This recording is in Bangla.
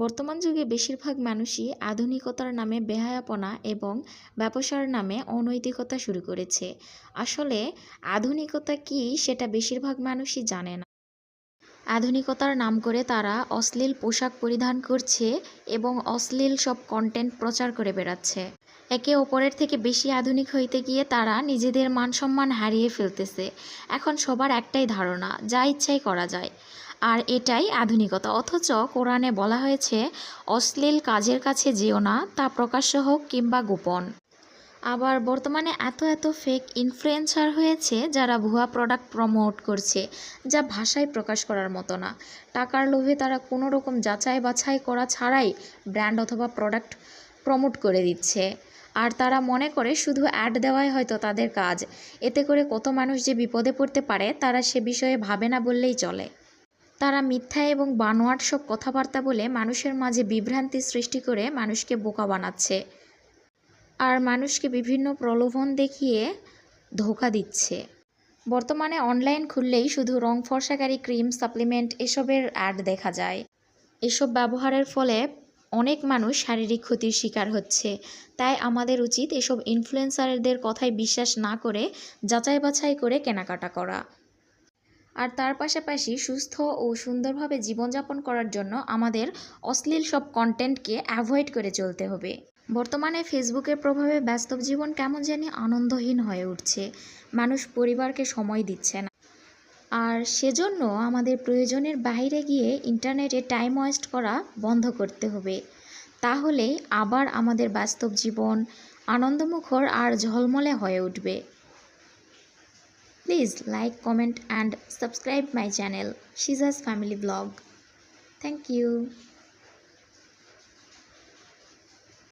বর্তমান যুগে বেশিরভাগ মানুষই আধুনিকতার নামে বেহায়াপনা এবং ব্যবসার নামে অনৈতিকতা শুরু করেছে। আসলে আধুনিকতা কী সেটা বেশিরভাগ মানুষই জানে না। আধুনিকতার নাম করে তারা অশ্লীল পোশাক পরিধান করছে এবং অশ্লীল সব কন্টেন্ট প্রচার করে বেড়াচ্ছে। একে অপরের থেকে বেশি আধুনিক হইতে গিয়ে তারা নিজেদের মানসম্মান হারিয়ে ফেলতেছে। এখন সবার একটাই ধারণা, যা ইচ্ছাই করা যায়, আর এটাই আধুনিকতা। অথচ কোরআনে বলা হয়েছে, অশ্লীল কাজের কাছে যেও না, তা প্রকাশ্য হোক কিংবা গোপন। আবার বর্তমানে এত এত ফেক ইনফ্লুয়েন্সার হয়েছে যারা ভুয়া প্রোডাক্ট প্রমোট করছে, যা ভাষায় প্রকাশ করার মতো না। টাকার লোভে তারা কোনো রকম যাচাই বাছাই করা ছাড়াই ব্র্যান্ড অথবা প্রোডাক্ট প্রমোট করে দিচ্ছে। আর তারা মনে করে শুধু অ্যাড দেওয়াই হয়তো তাদের কাজ। এতে করে কত মানুষ যে বিপদে পড়তে পারে তারা সে বিষয়ে ভাবে না বললেই চলে। তারা মিথ্যা এবং বানোয়াট সব কথাবার্তা বলে মানুষের মাঝে বিভ্রান্তি সৃষ্টি করে মানুষকে বোকা বানাচ্ছে, আর মানুষকে বিভিন্ন প্রলোভন দেখিয়ে ধোঁকা দিচ্ছে। বর্তমানে অনলাইন খুললেই শুধু রং ফর্সাকারী ক্রিম, সাপ্লিমেন্ট এসবের অ্যাড দেখা যায়। এসব ব্যবহারের ফলে অনেক মানুষ শারীরিক ক্ষতির শিকার হচ্ছে। তাই আমাদের উচিত এসব ইনফ্লুয়েন্সারদের কথায় বিশ্বাস না করে যাচাই বাছাই করে কেনাকাটা করা। আর তার পাশাপাশি সুস্থ ও সুন্দরভাবে জীবনযাপন করার জন্য আমাদের অশ্লীল সব কন্টেন্টকে অ্যাভয়েড করে চলতে হবে। বর্তমানে ফেসবুকের প্রভাবে বাস্তব জীবন কেমন জানি আনন্দহীন হয়ে উঠছে। মানুষ পরিবারকে সময় দিচ্ছে না। আর সেজন্য আমাদের প্রয়োজনের বাইরে গিয়ে ইন্টারনেটে টাইম ওয়েস্ট করা বন্ধ করতে হবে। তাহলেই আবার আমাদের বাস্তব জীবন আনন্দমুখর আর ঝলমলে হয়ে উঠবে। Please like, comment and subscribe my channel, Shiza's Family Vlog. Thank you.